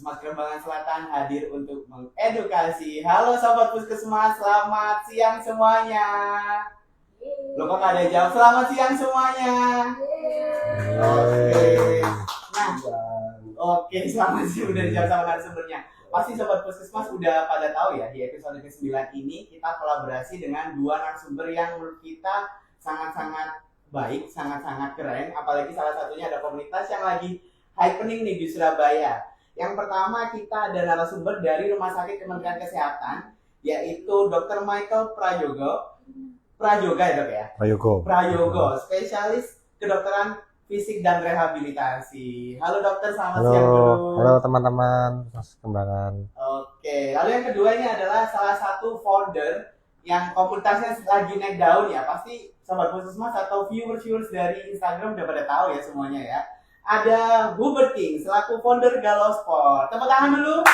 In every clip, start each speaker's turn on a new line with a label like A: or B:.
A: Puskesmas Kerembangan Selatan hadir untuk mengedukasi. Halo Sobat Puskesmas, selamat siang semuanya. Loh kok ada jawab? Selamat siang semuanya. Oke, selamat siang udah dijawab sama narasumbernya. Pasti Sobat Puskesmas udah pada tahu ya, di episode ke-9 ini kita kolaborasi dengan dua narasumber yang menurut kita sangat-sangat baik, sangat-sangat keren. Apalagi salah satunya ada komunitas yang lagi happening nih di Surabaya. Yang pertama kita ada narasumber dari Rumah Sakit Kementerian Kesehatan, yaitu Dr. Michael Prayoga ya dok ya? Prayogo, spesialis kedokteran fisik dan rehabilitasi. Halo dokter, selamat siang dulu.
B: Halo teman-teman Kembangan.
A: Oke, lalu yang kedua ini adalah salah satu founder yang komunitasnya lagi naik daun ya. Pasti Sobat Puskesmas atau viewers dari Instagram udah pada tahu ya semuanya ya. Ada Hubert King selaku founder Galau Sport. Tepuk tangan dulu.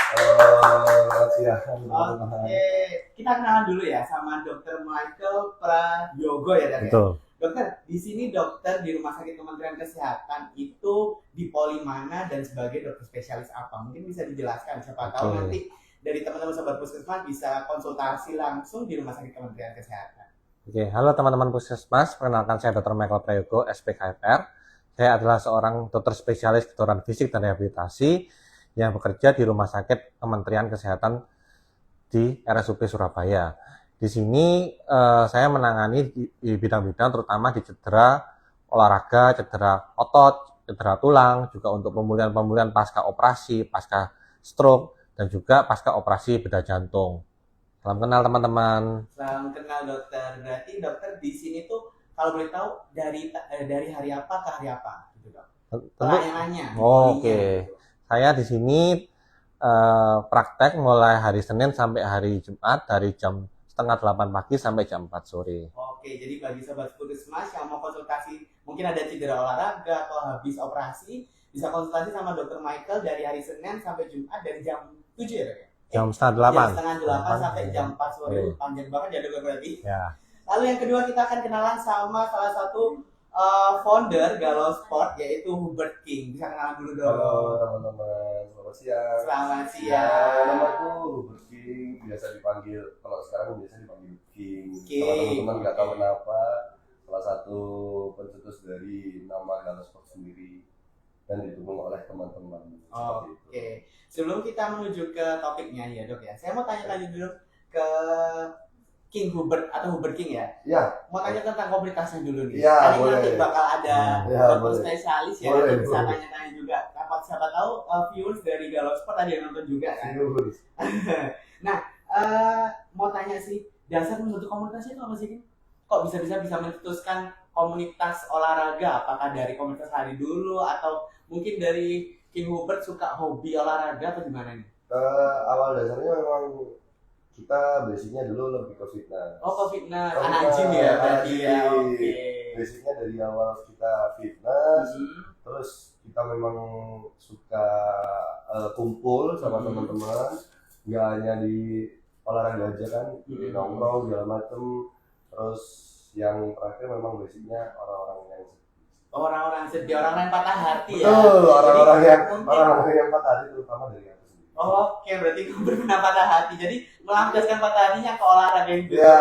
A: Oke, kita kenalan dulu ya sama Dr. Michael Prayogo ya dokter.
B: Betul.
A: Dokter, di sini dokter di Rumah Sakit Kementerian Kesehatan itu di poli mana dan sebagai dokter spesialis apa? Mungkin bisa dijelaskan, siapa tahu nanti dari teman-teman Sobat Puskesmas bisa konsultasi langsung di Rumah Sakit Kementerian Kesehatan.
B: Oke, halo teman-teman Puskesmas, perkenalkan saya Dr. Michael Prayogo, SPKFR. Saya adalah seorang dokter spesialis kedokteran fisik dan rehabilitasi yang bekerja di Rumah Sakit Kementerian Kesehatan di RSUP Surabaya. Di sini saya menangani di bidang-bidang terutama di cedera olahraga, cedera otot, cedera tulang, juga untuk pemulihan pasca operasi, pasca stroke, dan juga pasca operasi bedah jantung. Salam kenal teman-teman.
A: Salam kenal dokter. Berarti dokter di sini tuh kalau boleh tahu dari hari apa ke hari apa gitu dok? Pelayanannya.
B: Oke. Saya di sini praktek mulai hari Senin sampai hari Jumat dari jam 7:30 pagi sampai jam 4 sore.
A: Oke, jadi bagi Sobat Puskesmas yang mau konsultasi, mungkin ada cedera olahraga atau habis operasi, bisa konsultasi sama Dr. Michael dari hari Senin sampai Jumat dari jam 7 ya dok ya?
B: Jam 7:30.
A: Jam 7:30 sampai jam 4 sore. Panjang banget ya dok berarti.
B: Ya.
A: Lalu yang kedua kita akan kenalan sama salah satu founder Galau Sport yaitu Hubert King. Bisa kenalan dulu dong.
C: Halo teman-teman, selamat siang.
A: Selamat siang.
C: Namaku Hubert King, biasa dipanggil, kalau sekarang biasa dipanggil King. Kalau teman-teman nggak tahu kenapa, salah satu pencetus dari nama Galau Sport sendiri dan didukung oleh teman-teman.
A: Oke. Sebelum kita menuju ke topiknya ya dok ya, saya mau tanya lagi dulu ke King Hubert atau Hubert King ya?
C: Ya.
A: Mau tanya tentang komunitasnya dulu nih.
C: Ya,
A: Tadi nanti bakal ada dokter spesialis ya, nanti bisa tanya-tanya juga. Siapa tahu viewers dari Galau Sport ada yang nonton juga kan? Nah, mau tanya sih, dasar membentuk komunitas itu apa sih King? Kok bisa mencetuskan komunitas olahraga? Apakah dari komunitas hari dulu atau mungkin dari King Hubert suka hobi olahraga atau gimana nih?
C: Awal dasarnya memang kita basicnya dulu lebih ke fitness.
A: Oh, ke fitness, anak gym ya berarti ya. Oke.
C: Basicnya dari awal kita fitness, terus kita memang suka kumpul sama teman-teman, nggak hanya di olahraga aja kan, di nongkrong segala macem. Terus yang terakhir memang basicnya orang-orang yang sedih,
A: orang-orang yang patah hati ya.
C: Betul, orang-orang yang patah hati terutama dari aku sendiri.
A: Oke, berarti benar patah hati. Jadi melampiaskan patah hatinya ke olahraga yang
C: ya.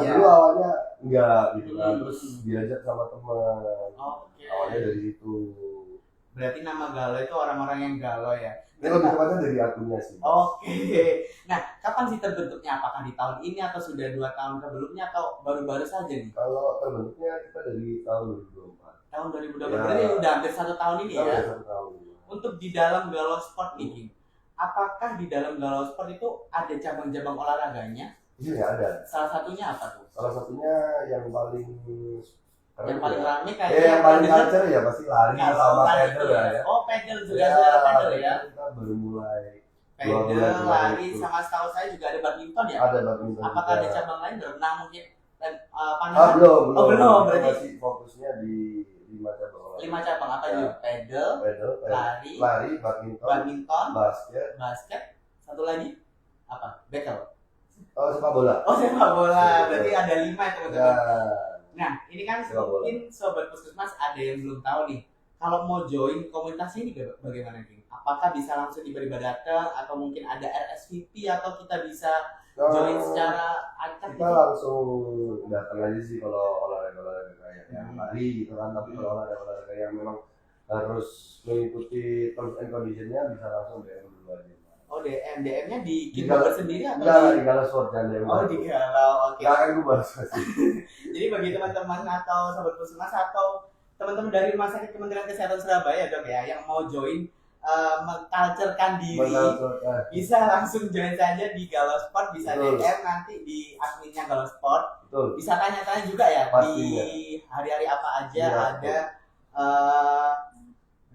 C: Dulu awalnya enggak gitu kan, terus diajak sama teman.
A: Oke.
C: Awalnya dari situ.
A: Berarti nama galau itu orang-orang yang galau ya.
C: Ini lebih tepatnya dari akunnya sih.
A: Oke. Nah, kapan sih terbentuknya? Apakah di tahun ini atau sudah 2 tahun sebelumnya atau baru-baru saja nih?
C: Kalau terbentuknya kita dari tahun 2024.
A: Tahun 2024 berarti udah hampir 1 tahun ini ya.
C: 1 tahun.
A: Untuk di dalam Galau Sport nih, apakah di dalam Galau Sport itu ada cabang-cabang olahraganya?
C: Iya, ada.
A: Salah satunya apa tuh?
C: Salah satunya yang paling
A: rame kayak
C: yang paling culture ya pasti lari sama pedal ya.
A: Oh, pedal juga ada pedal ya.
C: Kita baru mulai
A: pedal, lari, sama setahu saya juga ada badminton ya.
C: Ada badminton.
A: Apakah ada cabang lain berenang mungkin? Dan
C: belum.
A: Berarti
C: masih fokusnya di 5 cabang.
A: 5 cabang apa itu? Pedal, lari, badminton, basket, satu lagi apa? Bekel.
C: Sepak bola.
A: Oh, sepak bola. Berarti ada 5 ya teman-teman. Nah, ini kan mungkin Sobat Puskesmas ada yang belum tahu nih. Kalau mau join komunitas ini bagaimana King? Apakah bisa langsung tiba-tiba datang atau mungkin ada RSVP atau kita bisa join secara acak
C: kita
A: gitu?
C: langsung datang aja sih kalau olahraga kayak yang lari gitu kan, tapi kalau olahraga yang memang harus mengikuti terms and conditionnya bisa langsung DM dulu aja.
A: Oh DM-nya di
C: Di
A: Kimber
C: Galau-
A: sendiri atau
C: Enggak,
A: di?
C: di Galau Sport dan DM.
A: Oh di Galau, oke.
C: Nah, kan gue bahas sih.
A: Jadi bagi teman-teman atau sobat puskesmas atau teman-teman dari Rumah Sakit Kementerian Kesehatan Surabaya dok ya yang mau join mengculturekan diri bisa langsung join saja di Galau Sport, bisa
C: Betul.
A: DM nanti di adminnya Galau Sport,
C: Betul.
A: bisa tanya-tanya juga ya
C: Pastinya.
A: di hari-hari apa aja
C: Iya,
A: ada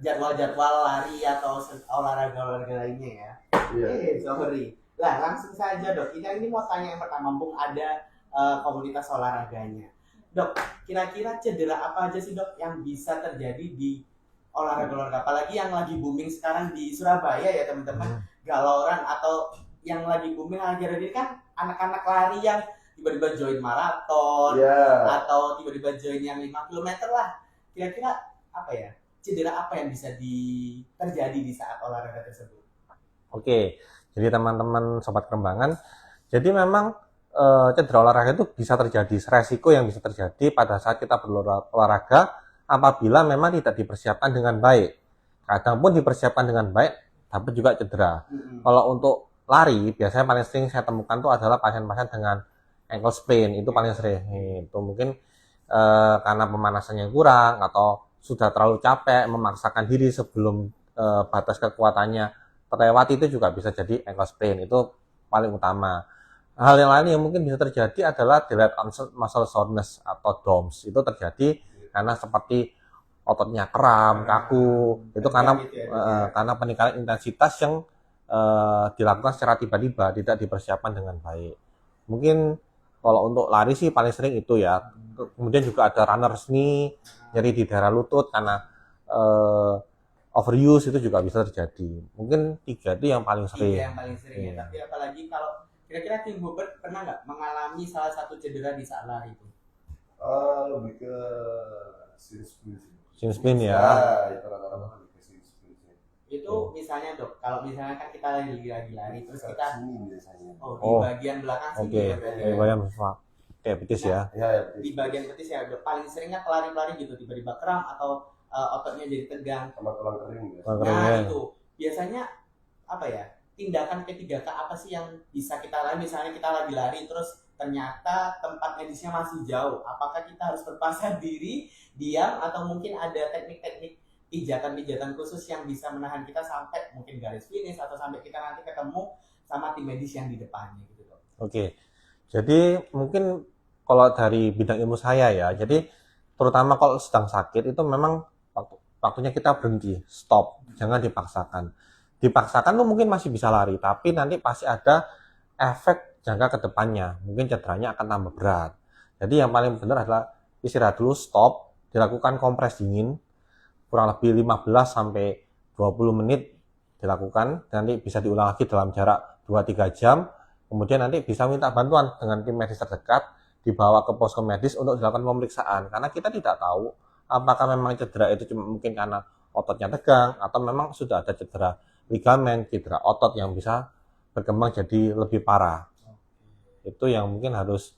A: jadwal-jadwal lari atau olahraga lainnya ya.
C: Iya.
A: Sorry. Lah langsung saja dok. Ini mau tanya yang pertama, mumpung ada komunitas olahraganya. Dok, kira-kira cedera apa aja sih dok yang bisa terjadi di olahraga-olahraga? Apalagi yang lagi booming sekarang di Surabaya ya teman-teman. Galoran atau yang lagi booming akhir-akhir ini kan anak-anak lari yang tiba-tiba join maraton
C: Iya.
A: atau tiba-tiba join yang 5 km lah. Kira-kira apa ya? Cedera apa yang bisa terjadi di saat olahraga tersebut?
B: Oke, jadi teman-teman sobat Kerembangan, jadi memang cedera olahraga itu bisa terjadi, resiko yang bisa terjadi pada saat kita berolahraga apabila memang tidak dipersiapkan dengan baik. Kadang pun dipersiapkan dengan baik, tapi juga cedera. Kalau untuk lari, biasanya paling sering saya temukan itu adalah pasien-pasien dengan ankle sprain, itu paling sering. Itu mungkin karena pemanasannya kurang atau sudah terlalu capek, memaksakan diri sebelum batas kekuatannya terlewati, itu juga bisa jadi ankle sprain, itu paling utama. Hal yang lain yang mungkin bisa terjadi adalah delayed onset muscle soreness atau DOMS. Itu terjadi karena seperti ototnya kram, kaku. Itu karena peningkatan intensitas yang dilakukan secara tiba-tiba, tidak dipersiapkan dengan baik. Mungkin kalau untuk lari sih paling sering itu ya. Kemudian juga ada runner's knee, nyeri di daerah lutut karena overuse, itu juga bisa terjadi. Mungkin 3 itu yang paling sering.
A: Yang paling sering ya. Tapi apalagi kalau kira-kira Tim Hubert pernah nggak mengalami salah satu cedera di saat lari itu?
C: Lebih ke
B: Shin splint ya.
C: Itu rata-rata lebih ke shin splint.
A: Itu misalnya dok, kalau misalnya kan kita lagi lari terus kita
C: sini biasanya.
A: di bagian belakang sini
B: Oke,
A: ya berarti ya.
B: bagian kayak betis ya.
C: Ya,
A: Di bagian betis ya dok, paling seringnya pelari-pelari gitu tiba-tiba kram atau ototnya jadi tegang.
C: sama tulang kering ya.
A: Nah itu biasanya apa ya, tindakan P3K apa sih yang bisa kita lakukan? Misalnya kita lagi lari terus ternyata tempat medisnya masih jauh, apakah kita harus berpasrah diri, diam, atau mungkin ada teknik-teknik pijatan-pijatan khusus yang bisa menahan kita sampai mungkin garis finish atau sampai kita nanti ketemu sama tim medis yang di depannya gitu dok.
B: Oke, jadi mungkin kalau dari bidang ilmu saya ya, jadi terutama kalau sedang sakit itu memang waktunya kita berhenti, stop, jangan dipaksakan. Dipaksakan tuh mungkin masih bisa lari, tapi nanti pasti ada efek jangka ke depannya, mungkin cederanya akan tambah berat. Jadi yang paling benar adalah istirahat dulu, stop, dilakukan kompres dingin, kurang lebih 15 sampai 20 menit dilakukan, nanti bisa diulang lagi dalam jarak 2-3 jam, kemudian nanti bisa minta bantuan dengan tim medis terdekat, dibawa ke posko medis untuk dilakukan pemeriksaan, karena kita tidak tahu apakah memang cedera itu cuma mungkin karena ototnya tegang, atau memang sudah ada cedera ligamen, cedera otot yang bisa berkembang jadi lebih parah. Itu yang mungkin harus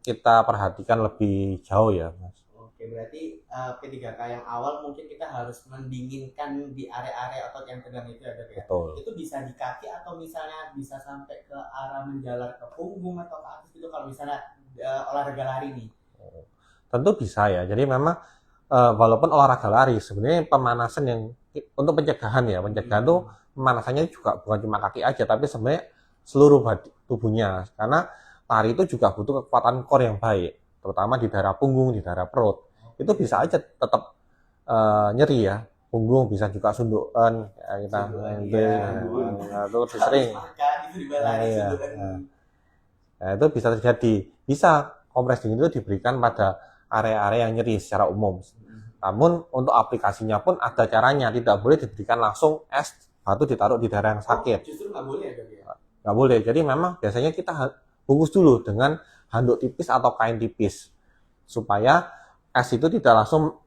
B: kita perhatikan lebih jauh ya, Mas.
A: Oke, berarti P3K yang awal mungkin kita harus mendinginkan di area-area otot yang tegang itu ya dok ya.
B: Betul.
A: Itu bisa di kaki atau misalnya bisa sampai ke arah menjalar ke punggung atau ke atas gitu kalau misalnya olahraga lari nih.
B: Tentu bisa ya. Jadi memang walaupun olahraga lari, sebenarnya pemanasan yang untuk pencegahan ya, pencegahan tuh pemanasannya juga bukan cuma kaki aja, tapi sebenarnya seluruh tubuhnya. Karena lari itu juga butuh kekuatan core yang baik, terutama di daerah punggung, di daerah perut. Itu bisa aja tetap nyeri ya. Punggung bisa juga sundukan, ya, kita itu lebih sering. Nah, itu bisa terjadi. Bisa kompres dingin itu diberikan pada area-area yang nyeri secara umum. Namun untuk aplikasinya pun ada caranya, tidak boleh diberikan langsung es batu ditaruh di daerah yang sakit.
A: Justru nggak boleh ya dok ya?
B: Nggak boleh. Jadi memang biasanya kita bungkus dulu dengan handuk tipis atau kain tipis supaya es itu tidak langsung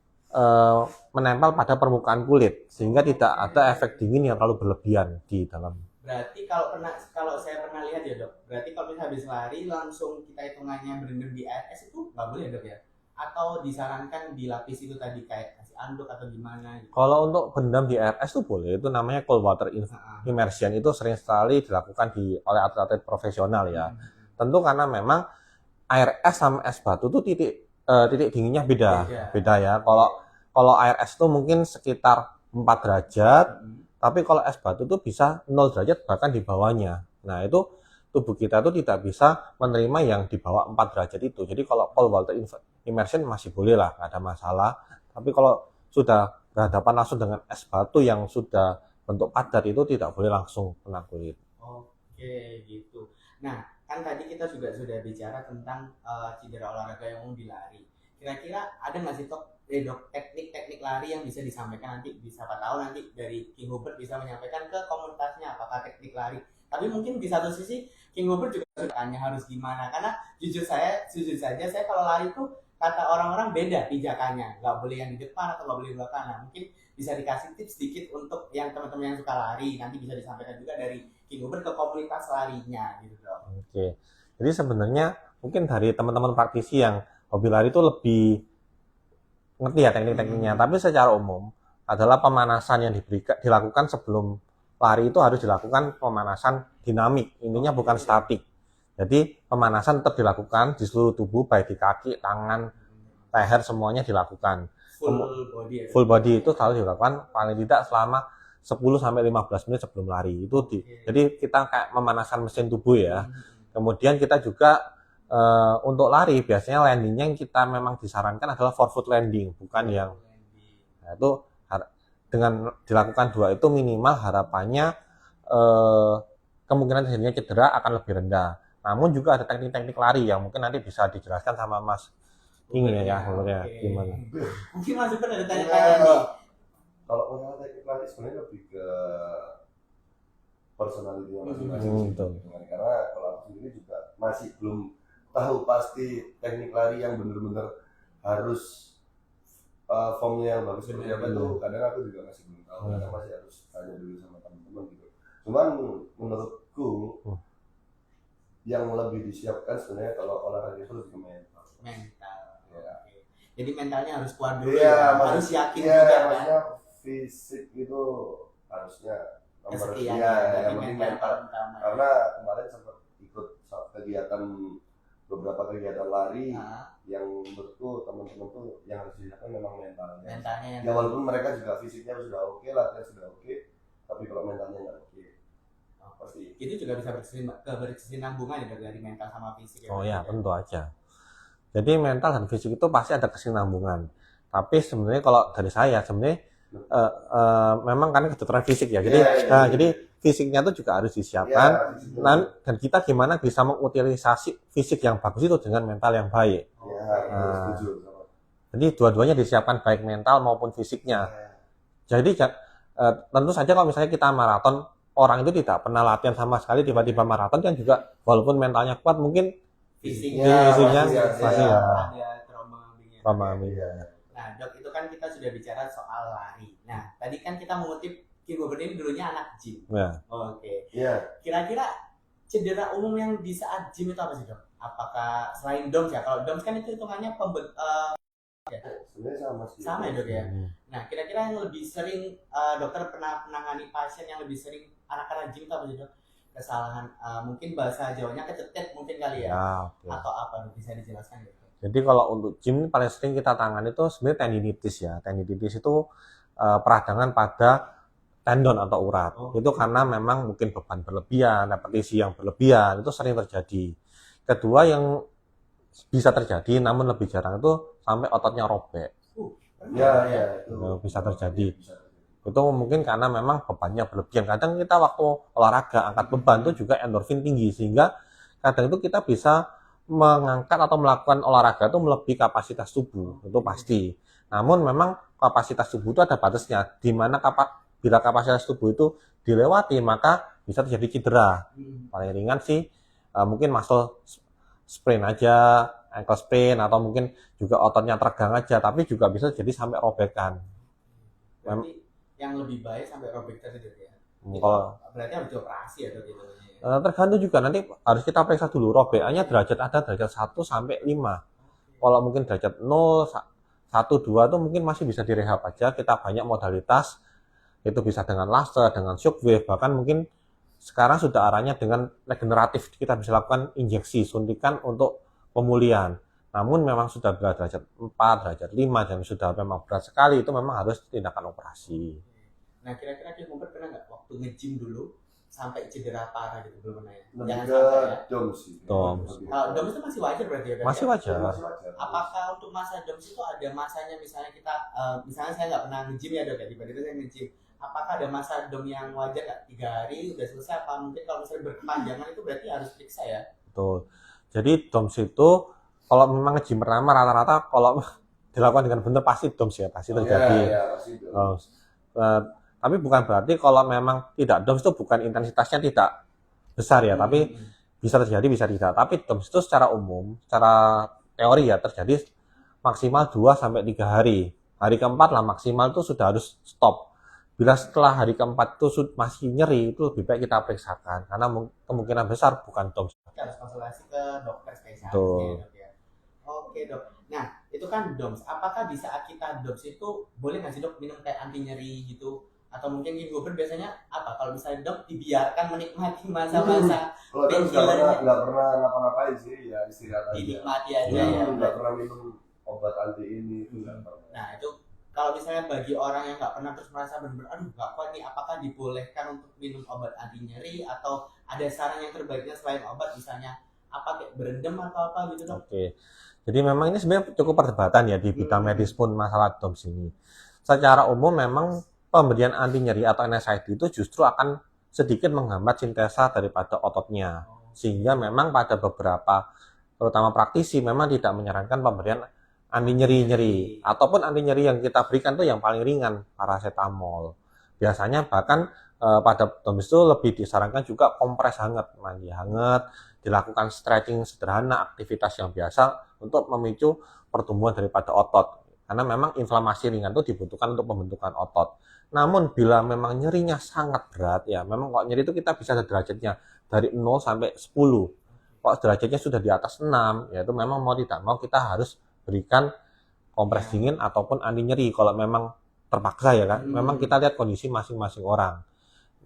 B: menempel pada permukaan kulit sehingga tidak ada efek dingin yang terlalu berlebihan di dalam.
A: Berarti kalau saya pernah lihat ya dok, berarti kalau misalnya habis lari langsung kita hitungannya berendam di air es itu nggak boleh dok ya? Atau disarankan dilapis itu tadi kayak kasih anduk atau gimana gitu?
B: Kalau untuk berendam di air es itu boleh, itu namanya cold water immersion, itu sering sekali dilakukan oleh atlet-atlet profesional ya. Tentu karena memang air es sama es batu itu titik dinginnya beda ya. Kalau air es itu mungkin sekitar 4 derajat, tapi kalau es batu itu bisa 0 derajat bahkan di bawahnya. Nah, itu tubuh kita itu tidak bisa menerima yang di bawah 4 derajat itu. Jadi kalau cold water immersion masih boleh lah, nggak ada masalah. Tapi kalau sudah berhadapan langsung dengan es batu yang sudah bentuk padat itu tidak boleh langsung kena kulit.
A: Oke, gitu. Nah, kan tadi kita juga sudah bicara tentang cedera olahraga yang umum di lari. Kira-kira ada nggak sih dok teknik-teknik lari yang bisa disampaikan nanti, bisa apa tahu nanti dari King Hubert bisa menyampaikan ke komunitasnya apakah teknik lari. Tapi mungkin di satu sisi King Hubert juga tanya harus gimana, karena jujur saja saya kalau lari tuh kata orang-orang beda pijakannya, nggak boleh yang di depan atau nggak boleh di belakang. Nah, mungkin bisa dikasih tips sedikit untuk yang teman-teman yang suka lari, nanti bisa disampaikan juga dari King Hubert ke komunitas larinya gitu dok.
B: Oke, jadi sebenarnya mungkin dari teman-teman praktisi yang hobi lari itu lebih ngerti ya teknik-tekniknya, tapi secara umum adalah pemanasan yang dilakukan sebelum lari itu harus dilakukan pemanasan dinamik, intinya bukan statik. Jadi pemanasan tetap dilakukan di seluruh tubuh, baik di kaki, tangan, leher, semuanya dilakukan. Full body itu selalu dilakukan paling tidak selama 10-15 menit sebelum lari. Jadi kita kayak memanasan mesin tubuh ya. Kemudian kita juga untuk lari biasanya landingnya yang kita memang disarankan adalah forefoot landing, bukan yang itu dengan dilakukan 2 itu minimal harapannya kemungkinan terjadinya cedera akan lebih rendah. Namun juga ada teknik-teknik lari yang mungkin nanti bisa dijelaskan sama Mas King ya sebenarnya gimana.
A: Mungkin Mas Hubert ada tanya-tanya nih.
C: Kalau masalah teknik lari sebenarnya lebih ke personality masing-masing. Karena kalau aku sendiri juga masih belum tahu pasti teknik lari yang benar-benar harus formnya yang bagus seperti apa itu. Kadang aku juga masih belum tahu, kadang masih harus tanya dulu sama teman-teman gitu. Cuman menurutku yang lebih disiapkan sebenarnya kalau olahraga itu lebih mental. Ya.
A: Jadi mentalnya harus kuat dulu ya, harus yakin juga kan.
C: Maksudnya fisik itu harusnya nomor yang penting mental. Karena kemarin sempat ikut kegiatan beberapa kegiatan lari yang menurutku teman-teman tuh yang harus disiapkan memang mentalnya. Ya walaupun mereka juga fisiknya sudah oke, latihan sudah oke, tapi kalau mentalnya nggak oke, pasti
A: itu juga bisa berkesinambungan ya dari mental sama fisik ya.
B: Oh ya, tentu aja. Jadi mental dan fisik itu pasti ada kesinambungan. Tapi sebenarnya kalau dari saya sebenarnya memang kan kedokteran fisik ya. Jadi jadi fisiknya itu juga harus disiapkan. Dan kita gimana bisa mengutilisasi fisik yang bagus itu dengan mental yang baik. Jadi dua-duanya disiapkan, baik mental maupun fisiknya. Jadi tentu saja kalau misalnya kita maraton, orang itu tidak pernah latihan sama sekali, tiba-tiba maraton kan juga walaupun mentalnya kuat mungkin fisiknya masih
A: ada trauma. Nah dok, itu kan kita sudah bicara soal lari. Nah tadi kan kita mengutip King Hubert ini dulunya anak gym. Oke. Kira-kira cedera umum yang di saat gym itu apa sih dok? Apakah selain DOMS ya? Kalau DOMS kan itu hitungannya
C: sebenarnya
A: sama ya dok ya. Nah kira-kira yang lebih sering dokter pernah menangani pasien yang lebih sering anak-anak gym itu apa sih dok? Kesalahan mungkin bahasa Jawanya kecetet mungkin kali ya. Atau apa dok, bisa dijelaskan gitu?
B: Jadi kalau untuk gym paling sering kita tangani itu sebenarnya tendinitis ya. Tendinitis itu peradangan pada tendon atau urat. Itu karena memang mungkin beban berlebihan, repetisi yang berlebihan, itu sering terjadi. Kedua yang bisa terjadi namun lebih jarang itu sampai ototnya robek. Itu bisa terjadi. Itu mungkin karena memang bebannya berlebihan. Kadang kita waktu olahraga angkat beban itu juga endorfin tinggi, sehingga kadang itu kita bisa mengangkat atau melakukan olahraga itu melebihi kapasitas tubuh, itu pasti. Namun memang kapasitas tubuh itu ada batasnya, di mana bila kapasitas tubuh itu dilewati maka bisa terjadi cedera. Paling ringan sih mungkin muscle sprain aja, ankle sprain, atau mungkin juga ototnya tegang aja, tapi juga bisa jadi sampai robekan.
A: Berarti yang lebih baik sampai robek tadi gitu ya. Itu
B: Kalau
A: berarti harus dioperasi ya dok gitu.
B: tergantung juga, nanti harus kita periksa dulu robekannya derajat, ada derajat 1 sampai 5. Kalau mungkin derajat 0, 1, 2 itu mungkin masih bisa direhab aja. Kita banyak modalitas, itu bisa dengan laser, dengan shockwave, bahkan mungkin sekarang sudah arahnya dengan regeneratif, kita bisa lakukan injeksi, suntikan untuk pemulihan. Namun memang sudah derajat 4, derajat 5, dan sudah memang berat sekali, itu memang harus tindakan operasi.
A: Nah kira-kira Ki Ngumpet pernah nggak waktu nge-gym dulu sampai cedera parah gitu, belum pernah ya?
C: Lebih
A: Jangan
C: ke
A: sampai ya.
C: DOMS sih.
B: DOMS.
A: Kalau DOMS itu masih wajar berarti ya? Dok,
B: Masih
A: ya?
B: wajar.
C: Masih wajar.
A: Apakah untuk masa DOMS itu ada masanya, misalnya kita, misalnya saya nggak pernah nge-gym ya dok ya, tiba-tiba saya nge-gym. Apakah ada masa DOM yang wajar nggak? 3 hari udah selesai, apa mungkin kalau misalnya berkepanjangan itu berarti harus periksa ya?
B: Betul. Jadi DOMS itu kalau memang nge-gym pertama rata-rata kalau dilakukan dengan benar pasti DOMS ya, pasti terjadi.
C: Iya, pasti DOMS.
B: Tapi bukan berarti kalau memang tidak DOMS itu bukan intensitasnya tidak besar ya, tapi bisa terjadi bisa tidak. Tapi DOMS itu secara umum, secara teori ya terjadi maksimal 2 sampai 3 hari. Hari keempat lah maksimal itu sudah harus stop. Bila setelah hari keempat itu masih nyeri, itu lebih baik kita periksakan karena kemungkinan besar bukan DOMS.
A: Kita harus konsultasi ke dokter spesialis
B: Betul.
A: ya dok ya. Oke dok. Nah itu kan DOMS. Apakah di saat kita DOMS itu boleh nggak sih dok minum kayak anti nyeri gitu? Atau mungkin Ki Ngumpet biasanya apa? Kalau misalnya dok dibiarkan menikmati masa-masa
C: Kalau DOMS nggak pernah ngapa-ngapain sih, ya istirahat aja.
A: dinikmati aja ya.
C: Nggak pernah minum obat anti ini, itu nggak pernah.
A: Nah itu kalau misalnya bagi orang yang nggak pernah terus merasa benar-benar aduh nggak kuat nih, apakah dibolehkan untuk minum obat anti nyeri atau ada saran yang terbaiknya selain obat, misalnya apa kayak berendam atau apa gitu dok?
B: Oke. Jadi memang ini sebenarnya cukup perdebatan ya di bidang medis pun masalah DOMS ini. Secara umum memang pemberian anti nyeri atau NSAID itu justru akan sedikit menghambat sintesa daripada ototnya. Sehingga memang pada beberapa terutama praktisi memang tidak menyarankan pemberian anti nyeri-nyeri, ataupun anti nyeri yang kita berikan tuh yang paling ringan, paracetamol. Biasanya bahkan pada DOMS itu lebih disarankan juga kompres hangat, mandi hangat, dilakukan stretching sederhana, aktivitas yang biasa untuk memicu pertumbuhan daripada otot. Karena memang inflamasi ringan itu dibutuhkan untuk pembentukan otot. Namun bila memang nyerinya sangat berat ya, memang kok nyeri itu kita bisa ada derajatnya dari 0 sampai 10. Kok derajatnya sudah di atas 6, ya itu memang mau tidak mau kita harus berikan kompres dingin ataupun anti nyeri kalau memang terpaksa ya kan. Memang kita lihat kondisi masing-masing orang.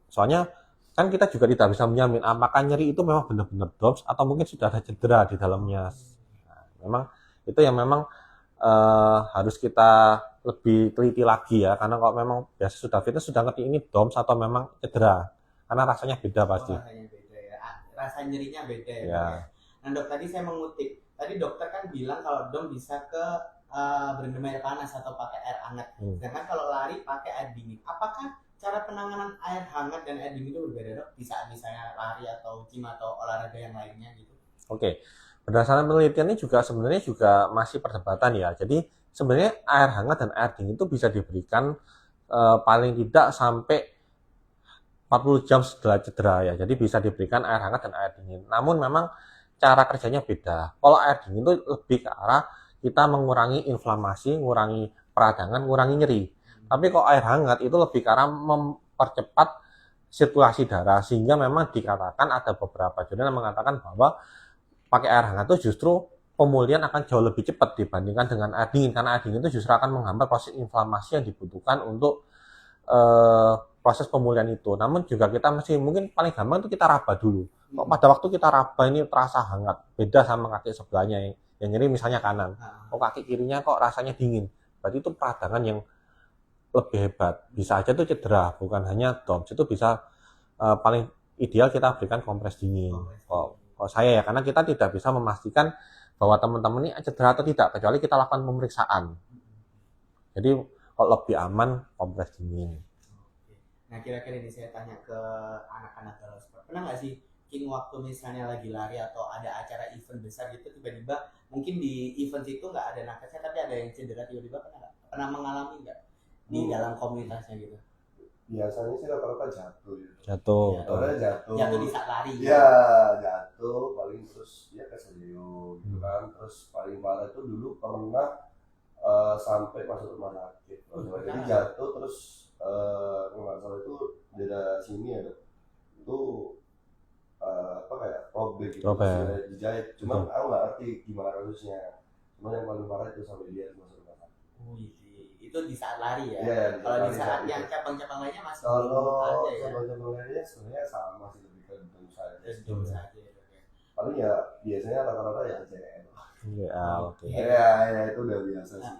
B: Soalnya kan kita juga tidak bisa menjamin apakah nyeri itu memang benar-benar DOMS atau mungkin sudah ada cedera di dalamnya. Nah, memang itu yang memang harus kita lebih teliti lagi ya, karena kalau memang biasa sudah fitness sudah ngerti ini DOMS atau memang cedera, karena rasanya beda pasti.
A: Rasanya beda ya. Rasa nyerinya beda ya.
B: Ya.
A: Nah dok, tadi saya mengutip, tadi dokter kan bilang kalau DOM bisa ke berendam air panas atau pakai air hangat. Sedangkan kalau lari pakai air dingin. Apakah cara penanganan air hangat dan air dingin itu berbeda dok? Di saat misalnya lari atau gym atau olahraga yang lainnya gitu?
B: Oke. Berdasarkan penelitian ini juga sebenarnya juga masih perdebatan ya. Jadi sebenarnya air hangat dan air dingin itu bisa diberikan paling tidak sampai 40 jam setelah cedera ya. Jadi bisa diberikan air hangat dan air dingin. Namun memang cara kerjanya beda. Kalau air dingin itu lebih ke arah kita mengurangi inflamasi, mengurangi peradangan, mengurangi nyeri. Tapi kalau air hangat itu lebih ke arah mempercepat sirkulasi darah, sehingga memang dikatakan ada beberapa jurnal yang mengatakan bahwa pakai air hangat itu justru pemulihan akan jauh lebih cepat dibandingkan dengan air dingin, karena air dingin itu justru akan menghambat proses inflamasi yang dibutuhkan untuk proses pemulihan itu. Namun juga kita masih mungkin paling gampang itu kita raba dulu. Kok pada waktu kita raba ini terasa hangat, beda sama kaki sebelahnya yang nyeri misalnya kanan. Kok kaki kirinya kok rasanya dingin. Berarti itu peradangan yang lebih hebat. Bisa aja itu cedera, bukan hanya DOMS. Itu bisa paling ideal kita berikan kompres dingin. Kalau saya ya, karena kita tidak bisa memastikan bahwa teman-teman ini cedera atau tidak, kecuali kita lakukan pemeriksaan. Jadi kalau lebih aman kompres dingin.
A: Nah kira-kira ini saya tanya ke anak-anak galau sport, pernah nggak sih King waktu misalnya lagi lari atau ada acara event besar gitu, tiba-tiba mungkin di event itu nggak ada nakesnya tapi ada yang cedera tiba-tiba, pernah mengalami nggak di dalam komunitasnya gitu?
C: Biasanya sih rata-rata jatuh ya.
B: Jatuh.
C: Jatuh
A: Jatuh di saat lari.
C: Iya, jatuh paling terus ya diabetes sedeo gitu kan. Terus paling parah itu dulu pernah sampai masuk rumah sakit. Jadi jatuh terus kalau nggak salah itu daerah sini ya, itu apa kayak robek gitu, dijahit. Cuman aku nggak ngerti gimana kasusnya. Cuman yang paling parah itu sampai dia masuk rumah sakit.
A: Itu di saat lari ya?
C: Iya,
A: kalau di saat yang cabang-cabang lainnya masih
C: kalau
A: ada ya?
C: cabang-cabang lainnya sebenarnya sama sih, lebih ke dom saja.
A: Saja.
C: Paling ya biasanya rata-rata ya ACL.
B: Iya, oke.
C: Ya itu udah biasa sih.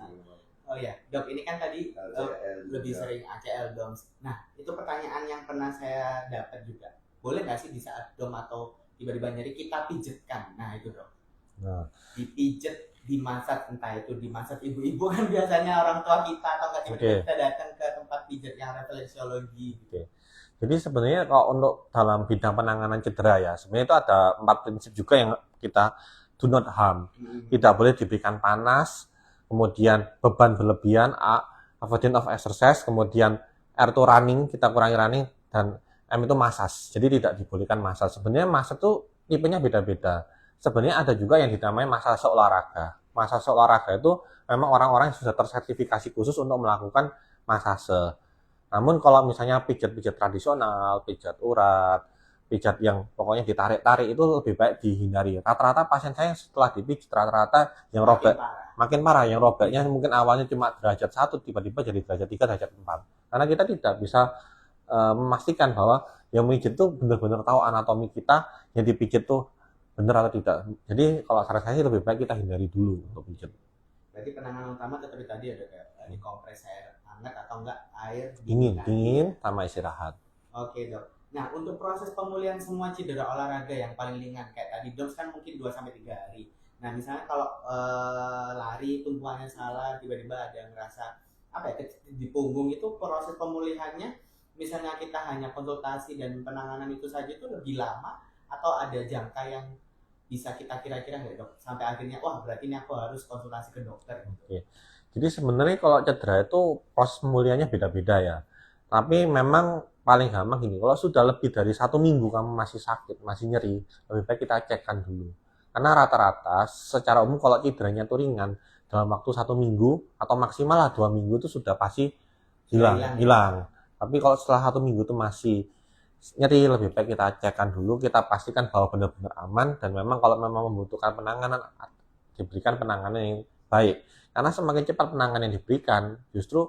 A: Oh ya, Dok, ini kan tadi lebih sering ACL dom. Nah, itu pertanyaan yang pernah saya dapat juga. Boleh nggak sih di saat dom atau tiba-tiba nyeri kita pijetkan? Nah itu Dok.
B: Nah,
A: dipijet, dimasak, entah itu dimasak ibu-ibu kan biasanya orang tua kita, atau nggak tiba-tiba kita datang ke tempat pijet yang refleksiologi.
B: Jadi sebenarnya kalau untuk dalam bidang penanganan cedera ya, sebenarnya itu ada 4 prinsip juga yang kita do not harm. Tidak boleh diberikan panas, kemudian beban berlebihan, avoidance of exercise, kemudian R itu running, kita kurangi running, dan M itu massage. Jadi tidak dibolehkan massage. Sebenarnya massage itu tipenya beda-beda. Sebenarnya ada juga yang dinamai massage olahraga. Massage olahraga itu memang orang-orang yang sudah tersertifikasi khusus untuk melakukan massage. Namun kalau misalnya pijat-pijat tradisional, pijat urat, pijat yang pokoknya ditarik-tarik itu lebih baik dihindari. Rata-rata pasien saya setelah dipijat rata-rata yang robek makin parah. Yang robeknya mungkin awalnya cuma derajat 1 tiba-tiba jadi derajat 3, derajat 4. Karena kita tidak bisa memastikan bahwa yang pijat itu benar-benar tahu anatomi kita, yang dipijat tuh benar atau tidak. Jadi kalau saran saya sih lebih baik kita hindari dulu untuk pijat.
A: Berarti penanganan utama tetap tadi ada kayak dikompres air hangat atau enggak air
B: dingin sama istirahat.
A: Oke Dok. Nah untuk proses pemulihan semua cedera olahraga yang paling ringan kayak tadi Dok kan mungkin 2-3 hari. Nah misalnya kalau lari tumpuannya salah, tiba-tiba ada yang ngerasa apa ya di punggung, itu proses pemulihannya misalnya kita hanya konsultasi dan penanganan itu saja itu lebih lama, atau ada jangka yang bisa kita kira-kira nggak Dok? Sampai akhirnya, wah berarti ini aku harus konsultasi ke dokter.
B: Oke. Jadi sebenarnya kalau cedera itu proses pemulihannya beda-beda ya. Tapi memang paling gampang gini, kalau sudah lebih dari 1 minggu kamu masih sakit, masih nyeri, lebih baik kita cekkan dulu. Karena rata-rata secara umum kalau cederanya itu ringan, dalam waktu 1 minggu atau maksimal lah 2 minggu itu sudah pasti hilang. Tapi kalau setelah 1 minggu itu masih nyeri, lebih baik kita cekkan dulu, kita pastikan bahwa benar-benar aman, dan memang kalau memang membutuhkan penanganan, diberikan penanganan yang baik. Karena semakin cepat penanganan yang diberikan, justru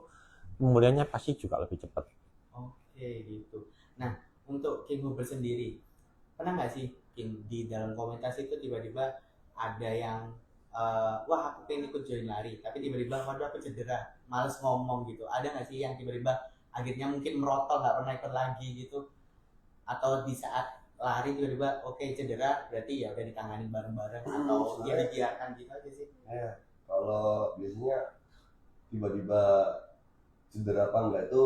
B: pemulihannya pasti juga lebih cepat.
A: Oke gitu. Nah untuk King Huber sendiri, pernah nggak sih King di dalam komunitas itu tiba-tiba ada yang wah aku pengen ikut join lari, tapi tiba-tiba waduh aku cedera, males ngomong gitu. Ada nggak sih yang tiba-tiba akhirnya mungkin merotol, nggak pernah ikut lagi gitu? Atau di saat lari tiba-tiba oke, cedera berarti ya udah ditangani bareng-bareng, atau ya dibiarkan gitu aja sih?
C: Kalau biasanya tiba-tiba cedera apa enggak itu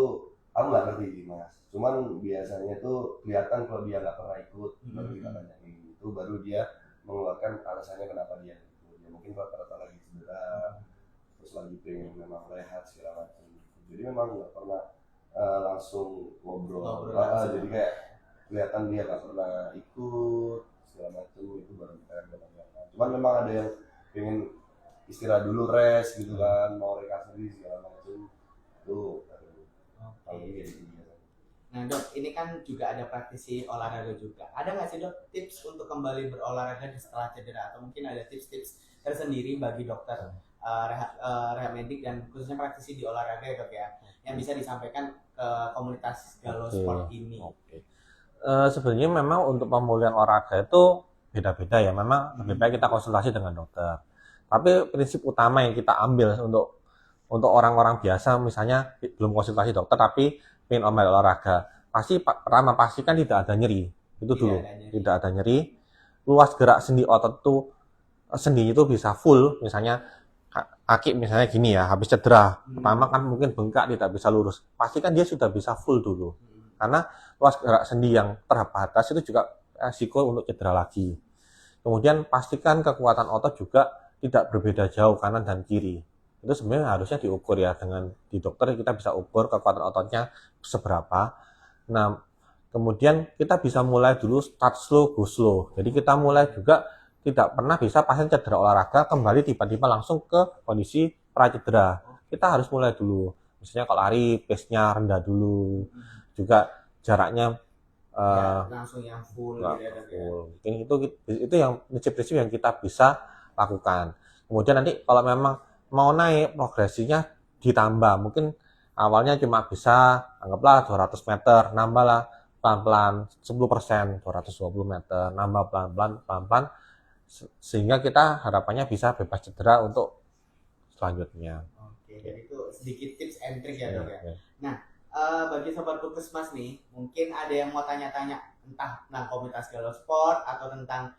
C: aku nggak ngerti Mas. Cuman biasanya tuh kelihatan kalau dia nggak pernah ikut, baru kita tanyain itu, baru dia mengeluarkan alasannya kenapa dia ikut. Ya mungkin rata-rata lagi cedera, terus lagi pengen memang rehat segala macam. Jadi memang nggak pernah langsung ngobrol. Jadi kayak kelihatan dia nggak pernah ikut segala macam, itu baru kita tanyakan. Cuman memang ada yang pengen istirahat dulu, rest gitu kan, mau recovery segala macam itu.
A: Nah Dok, ini kan juga ada praktisi olahraga juga. Ada nggak sih Dok tips untuk kembali berolahraga setelah cedera, atau mungkin ada tips-tips tersendiri bagi dokter rehab medik dan khususnya praktisi di olahraga ya Dok ya, yang bisa disampaikan ke komunitas Galau Sport ini?
B: Sebenarnya memang untuk pemulihan olahraga itu beda-beda ya. Memang lebih baik kita konsultasi dengan dokter. Tapi prinsip utama yang kita ambil untuk orang-orang biasa, misalnya belum konsultasi dokter tapi pengen olahraga, pertama pastikan tidak ada nyeri. Itu dulu, tidak ada nyeri. Luas gerak sendi otot itu, sendi itu bisa full. Misalnya kaki misalnya gini ya, habis cedera, pertama kan mungkin bengkak, tidak bisa lurus. Pastikan dia sudah bisa full dulu. Karena luas gerak sendi yang terbatas itu juga risiko untuk cedera lagi. Kemudian pastikan kekuatan otot juga tidak berbeda jauh kanan dan kiri. Itu sebenarnya harusnya diukur ya, dengan di dokter kita bisa ukur kekuatan ototnya seberapa. Nah, kemudian kita bisa mulai dulu start slow go slow. Jadi kita mulai juga tidak pernah bisa pasien cedera olahraga kembali tiba-tiba langsung ke kondisi pra cedera. Kita harus mulai dulu. Misalnya kalau lari pace-nya rendah dulu. Juga jaraknya
A: langsung yang full
B: nggak
A: gitu ya, Dok, ya.
B: full. Itu yang prinsip-prinsip yang kita bisa lakukan. Kemudian nanti kalau memang mau naik progresinya ditambah. Mungkin awalnya cuma bisa anggaplah 200 meter, nambahlah pelan-pelan 10%, 220 meter, nambah pelan-pelan sehingga kita harapannya bisa bebas cedera untuk selanjutnya.
A: Oke, jadi itu sedikit tips and trick ya, Dok, ya.
B: Ya.
A: Nah, bagi sobat Puskesmas nih, mungkin ada yang mau tanya-tanya entah tentang komunitas Galau Sport atau tentang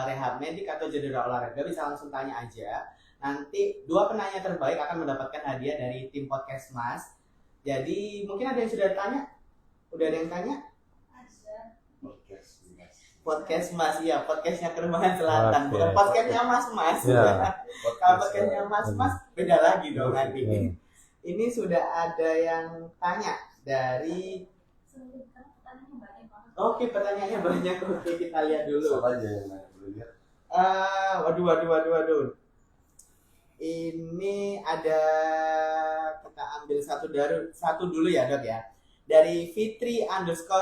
A: rehab medik atau cedera olahraga, bisa langsung tanya aja. Nanti 2 penanya terbaik akan mendapatkan hadiah dari tim Podcast Mas. Jadi mungkin ada yang sudah tanya? Udah ada yang tanya? Podcast Mas, ya podcastnya Perumahan Selatan, bukan
B: Oke.
A: podcastnya Mas.
B: Ya.
A: Kalau podcastnya Mas beda lagi dong nanti.
B: Hmm.
A: Ini sudah ada yang tanya dari. Oke, pertanyaannya banyak. Oke, kita lihat dulu.
C: Siapa aja yang nanya? Boleh lihat?
A: Waduh. Ini ada, kita ambil satu dulu ya, Dok ya. Dari Fitri_Momdau.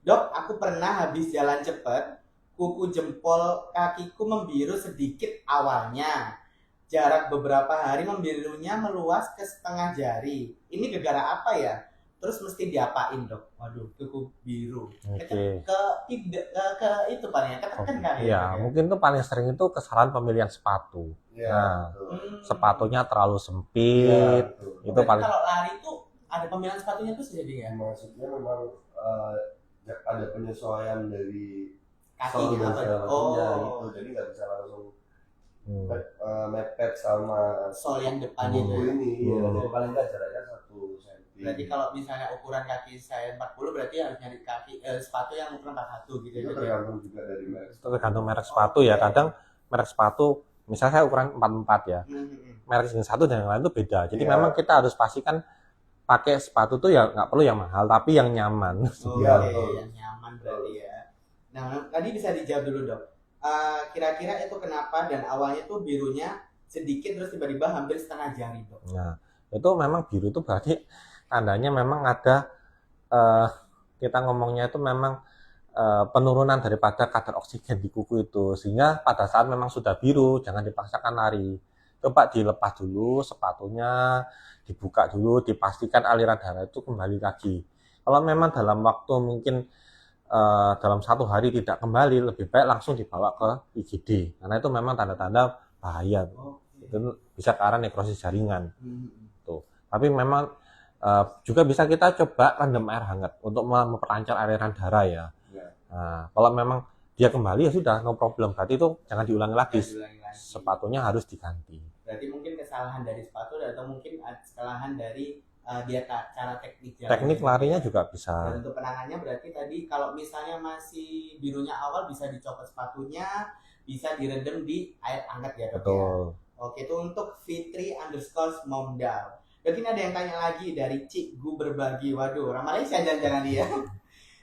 A: Dok, aku pernah habis jalan cepat, kuku jempol kakiku membiru sedikit awalnya. Jarak beberapa hari membirunya meluas ke setengah jari. Ini gegara apa ya? Terus mesti diapain, Dok? Waduh, kuku biru.
B: Oke.
A: Ke itu paling ketekan kali
B: Ya,
A: ya.
B: mungkin tuh paling sering itu kesalahan pemilihan sepatu.
C: Ya,
B: Nah,
C: betul.
B: sepatunya terlalu
C: Iya,
B: sempit.
C: betul.
B: Itu paling
A: Kalau lari tuh ada pemilihan sepatunya tuh jadi ya.
C: Maksudnya memang ada penyesuaian dari
A: Kakinya
C: sol dan
A: apa?
C: segala macamnya
A: Oh,
C: gitu, jadi nggak bisa langsung
B: hmm.
C: mepet sama
A: sol yang depannya
C: buku
A: itu.
C: ini. Ya,
B: Hmm.
C: jadi paling nggak jaraknya 1 cm.
A: Berarti kalau misalnya ukuran kaki saya 40, berarti harus nyari sepatu yang ukuran 41 gitu
C: itu
A: ya.
C: tergantung juga dari merek.
B: Tergantung merek sepatu ya. Kadang merek sepatu, misalnya saya ukuran 44 ya. Merek yang satu dan yang lain itu beda. Jadi
C: Iya.
B: memang kita harus pastikan pakai sepatu tuh ya nggak perlu yang mahal, tapi yang nyaman.
A: Oke,
C: Iya, betul.
A: yang nyaman berarti ya. Nah, tadi bisa dijawab dulu, Dok. Kira-kira itu kenapa dan awalnya tuh birunya sedikit terus tiba-tiba hampir setengah jari, Dok.
B: Nah, itu memang biru itu berarti tandanya memang ada kita ngomongnya itu memang penurunan daripada kadar oksigen di kuku itu, sehingga pada saat memang sudah biru jangan dipaksakan lari. Coba dilepas dulu sepatunya, dibuka dulu, dipastikan aliran darah itu kembali lagi. Kalau memang dalam waktu mungkin dalam 1 hari tidak kembali, lebih baik langsung dibawa ke IGD, karena itu memang tanda-tanda bahaya. Itu bisa ke arah nekrosis jaringan. Tuh. Tapi memang juga bisa kita coba rendam air hangat untuk memperlancar aliran darah ya.
C: Ya.
B: Nah, kalau memang dia kembali ya sudah, no problem. Berarti itu jangan diulangi lagi.
A: Diulangi lagi.
B: Sepatunya harus diganti.
A: Berarti mungkin kesalahan dari sepatu atau mungkin kesalahan dari dia cara teknik jalan.
B: Teknik larinya juga
A: Dan
B: bisa.
A: untuk penanganannya berarti tadi kalau misalnya masih birunya awal bisa dicopot sepatunya, bisa direndam di air hangat ya, Dok. Ya?
B: Betul.
A: Oke, itu untuk Fitri_Momdau. Dok, ini ada yang tanya lagi dari Cikgu Berbagi. Waduh, orang Malaysia jangan-jangan dia.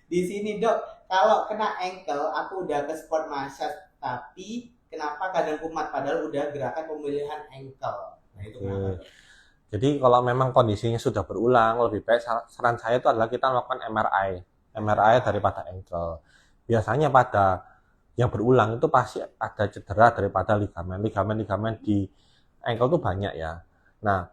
A: Di sini, Dok, kalau kena ankle aku udah ke sport massage, tapi kenapa kadang kumat padahal udah gerakan pemulihan ankle. Nah, itu kenapa, Dok?
B: Jadi kalau memang kondisinya sudah berulang, lebih baik saran saya itu adalah kita melakukan MRI daripada ankle. Biasanya pada yang berulang itu pasti ada cedera daripada ligamen di ankle itu banyak ya. Nah,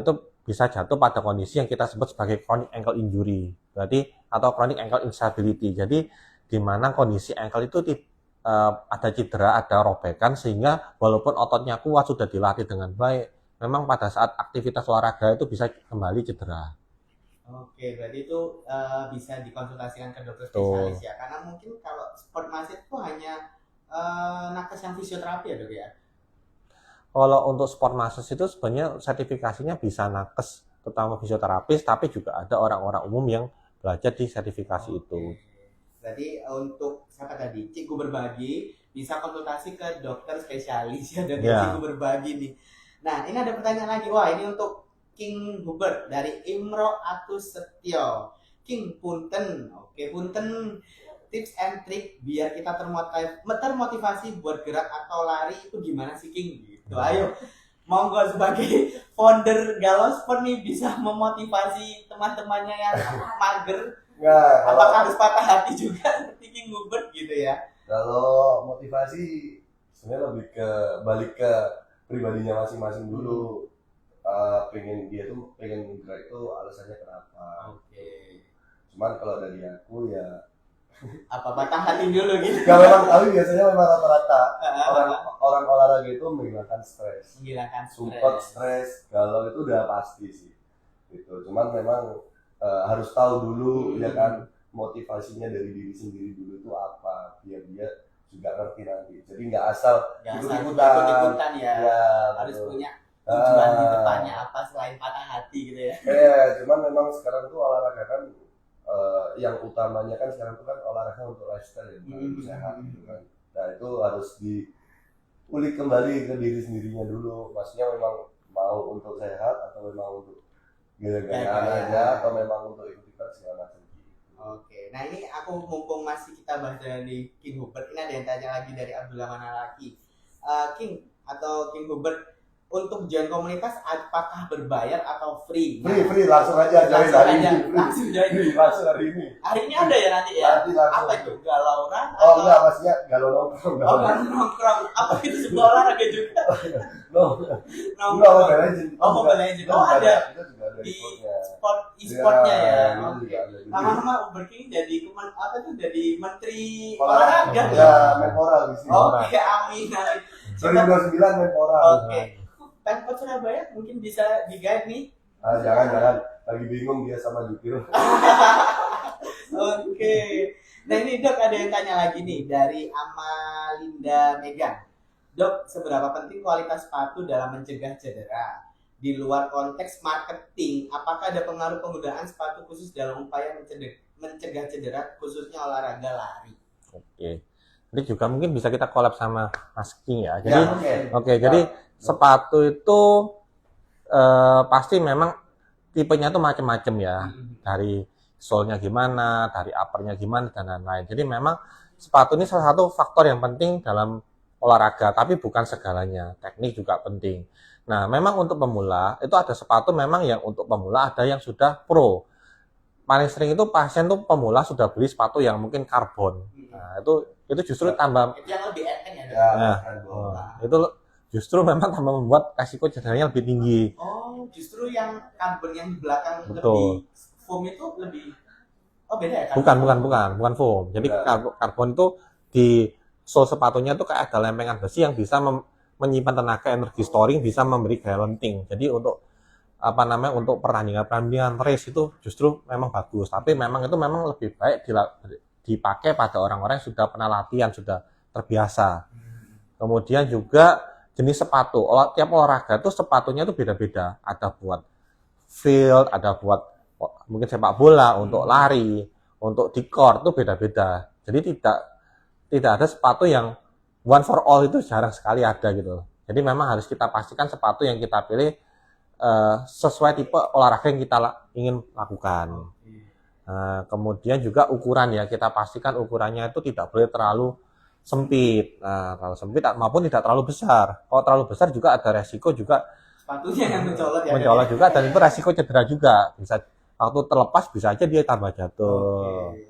B: itu bisa jatuh pada kondisi yang kita sebut sebagai chronic ankle injury, berarti atau chronic ankle instability. Jadi di mana kondisi ankle itu ada cedera, ada robekan, sehingga walaupun ototnya kuat sudah dilatih dengan baik, memang pada saat aktivitas olahraga itu bisa kembali cedera.
A: Oke, berarti itu bisa dikonsultasikan ke dokter spesialis ya. Karena mungkin kalau sport massage itu hanya nakes yang fisioterapi ya, Dok ya.
B: Kalau untuk sport massage itu sebenarnya sertifikasinya bisa nakes, terutama fisioterapis, tapi juga ada orang-orang umum yang belajar di sertifikasi itu.
A: Berarti untuk siapa tadi? Cikgu Berbagi bisa konsultasi ke dokter spesialis ya dari
B: Ya.
A: Cikgu Berbagi nih. Nah, ini ada pertanyaan lagi. Wah, ini untuk King Hubert dari Imro Atus Setio. King punten. Oke, punten. tips and trick biar kita termotivasi buat gerak atau lari itu gimana sih King? Gitu. Ayo, monggo sebagai founder Galosport nih bisa memotivasi teman-temannya yang mager.
C: Nggak,
A: Apakah harus patah hati juga seperti King Hubert gitu ya?
C: kalau motivasi sebenarnya lebih ke balik ke pribadinya masing-masing dulu. Pengen dia tuh pengen gerak itu alasannya kenapa.
A: Oke.
C: Cuman kalau dari aku ya
A: Apa patah hati dulu gitu?
C: nggak, memang tapi biasanya memang rata-rata orang olahraga itu menghilangkan stres.
A: Menghilangkan
C: Support
A: stres.
C: stres galau itu udah pasti sih. Gitu. Cuman memang harus tahu dulu ya kan motivasinya dari diri sendiri dulu itu apa biar dia juga ngerti nanti. Jadi nggak asal
A: Gak asal
C: ikut-ikutan.
A: ikut-ikutan ya.
C: Ya,
A: Harus
C: betul.
A: punya tujuan di depannya apa selain patah hati gitu ya.
C: Cuman memang sekarang tuh olahraga kan yang utamanya kan sekarang tuh kan olahraga untuk lifestyle ya, bukan untuk sehat gitu kan. Nah itu harus diulik kembali ke diri sendirinya dulu. Maksudnya memang mau untuk sehat atau memang untuk gaya-gayaan
A: Gaya-gayaan.
C: aja atau memang untuk ikut-ikutan segala macam gitu.
A: Oke, nah ini aku mumpung masih kita bahas dari King Hubert, ini ada yang tanya lagi dari Abdullah Manalaki. King atau King Hubert, untuk join komunitas apakah berbayar atau free?
C: Free langsung aja join
A: Langsung
C: hari
A: aja,
C: ini.
A: langsung join.
C: Free langsung hari ini.
A: Hari ini ada ya nanti ya?
C: Nanti langsung.
A: Apa itu? Galauran?
C: Oh enggak, maksudnya galau nongkrong.
A: Oh, baru nongkrong. Apa itu sebuah olahraga juga?
C: No.
A: Nongkrong.
C: Enggak, Mobile Legends.
A: Oh, Mobile Legends. Oh, ada.
C: Itu juga ada
A: Di
C: e-sportnya.
A: e-sportnya ya.
C: Itu
A: Oke.
C: juga ada. Jadi,
A: Lama-lama Uber King jadi apa tuh? Jadi menteri
C: olahraga.
A: olahraga.
C: Ya, Menpora di sini.
A: Oke, amin. Amin.
C: 2029 Menpora.
A: Oke. Pemkot Surabaya mungkin bisa di-guide nih.
C: Jangan. Lagi bingung dia sama Jukir.
A: Oke. Nah ini Dok ada yang tanya lagi nih dari Amalinda Megan. Dok, seberapa penting kualitas sepatu dalam mencegah cedera? Di luar konteks marketing, apakah ada pengaruh penggunaan sepatu khusus dalam upaya mencegah cedera khususnya olahraga lari?
B: Oke. Ini juga mungkin bisa kita collab sama Mas King ya. Jadi
C: Oke.
B: jadi sepatu itu pasti memang tipenya tuh macam-macam ya. Dari sole-nya gimana, dari upper-nya gimana dan lain-lain. Jadi memang sepatu ini salah satu faktor yang penting dalam olahraga, tapi bukan segalanya. Teknik juga penting. Nah, memang untuk pemula itu ada sepatu memang yang untuk pemula, ada yang sudah pro. Paling sering itu pasien tuh pemula sudah beli sepatu yang mungkin karbon. Nah, itu justru tambah
A: Itu yang lebih enteng ya Dok?
C: Ya,
B: Nah,
C: kan,
B: itu justru memang tambah membuat resiko cederanya lebih tinggi.
A: Oh, justru yang karbon yang di belakang
B: Betul.
A: lebih foam itu lebih beda ya?
B: Bukan foam. Jadi
C: Bukan.
B: karbon itu di sole sepatunya tuh kayak ada lempengan besi yang bisa menyimpan tenaga energi storing, bisa memberi gaya lenting. Jadi untuk untuk pertandingan race itu justru memang bagus. Tapi memang itu memang lebih baik dipakai pada orang-orang yang sudah pernah latihan, sudah terbiasa. Kemudian juga jenis sepatu. Tiap olahraga itu sepatunya itu beda-beda. Ada buat field, ada buat mungkin sepak bola, untuk lari, untuk di court itu beda-beda. Jadi tidak ada sepatu yang one for all, itu jarang sekali ada gitu. Jadi memang harus kita pastikan sepatu yang kita pilih sesuai tipe olahraga yang kita ingin lakukan. Kemudian juga ukuran ya, kita pastikan ukurannya itu tidak boleh terlalu sempit. Nah, terlalu sempit maupun tidak terlalu besar. Kalau terlalu besar juga ada resiko juga
A: Sepatunya yang mencolok ya?
B: mencolok juga, dan itu resiko cedera juga. Bisa waktu terlepas bisa aja dia tambah jatuh.
A: Oke.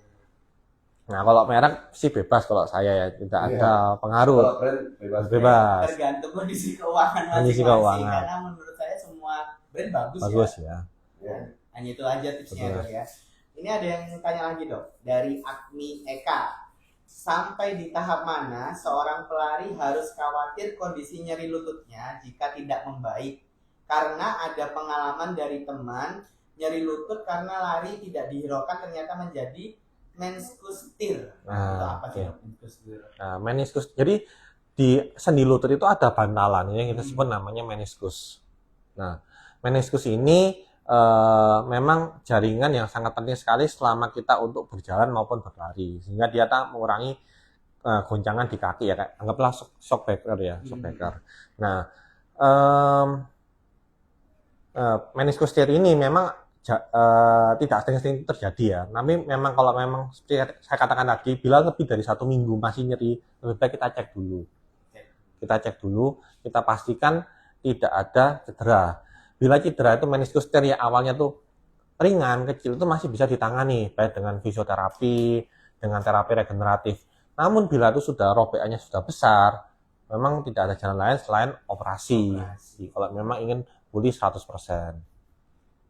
B: Nah, kalau merek sih bebas kalau saya ya, tidak ada pengaruh.
C: Kalau brand
B: Bebas.
A: Tergantung kondisi keuangan
B: Kondisi
A: masing-masing.
B: keuangan.
A: Karena menurut saya semua brand bagus
B: Bagus
A: ya.
B: ya.
C: Ya.
A: Hanya itu aja tipsnya
B: Betul.
A: Dok ya. Ini ada yang tanya lagi Dok dari Agni Eka. Sampai di tahap mana seorang pelari harus khawatir kondisi nyeri lututnya jika tidak membaik? Karena ada pengalaman dari teman nyeri lutut karena lari tidak dihiraukan ternyata menjadi meniscus tear.
B: Nah,
A: Itu apa sih
B: oke.
A: Dok, meniscus tear?
B: Nah, meniskus. Jadi di sendi lutut itu ada bantalan yang kita sebut namanya meniskus. Nah, meniskus ini memang jaringan yang sangat penting sekali selama kita untuk berjalan maupun berlari, sehingga dia tak mengurangi goncangan di kaki ya, kayak anggaplah shock breaker ya, shock breaker. Nah, meniskus tear ini memang tidak sering-sering terjadi ya. Tapi memang kalau memang seperti saya katakan tadi, bila lebih dari 1 minggu masih nyeri, lebih baik kita cek dulu. Kita pastikan tidak ada cedera. Bila cedera itu meniskus tear yang awalnya tuh ringan, kecil, itu masih bisa ditangani, baik dengan fisioterapi, dengan terapi regeneratif. Namun bila itu sudah robekannya sudah besar, memang tidak ada jalan lain selain operasi. Kalau memang ingin pulih 100%.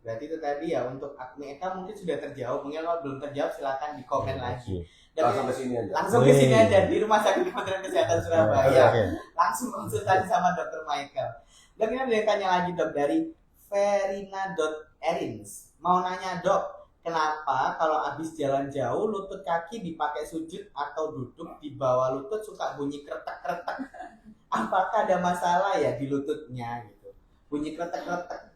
A: Berarti itu tadi ya, untuk Agnieta mungkin sudah terjawab. Mungkin kalau belum terjawab silakan di komen lagi. Dan
C: Langsung ke sini aja.
A: langsung ke sini aja di Rumah Sakit Kementerian Kesehatan Surabaya. Langsung konsultasi sama Dr. Michael. Dan ini ada yang tanya lagi dok dari Verina.erins. Mau nanya dok, kenapa kalau habis jalan jauh lutut kaki dipakai sujud atau duduk di bawah lutut suka bunyi kretek-kretek? Apakah ada masalah ya di lututnya gitu? Bunyi kretek-kretek.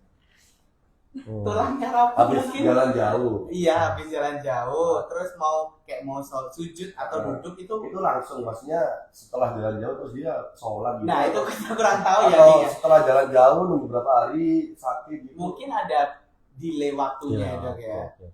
A: Tulangnya rapuh
C: Habis
A: mungkin.
C: jalan jauh.
A: Iya, habis jalan jauh, terus mau sujud atau duduk itu.
C: Itu langsung, maksudnya setelah jalan jauh terus dia sholat gitu.
A: Nah, itu kita kurang tahu ya
C: Atau
A: dia.
C: setelah jalan jauh nunggu berapa hari sakit gitu.
A: Mungkin ada delay waktunya
B: Iya,
A: dok ya.
B: oke.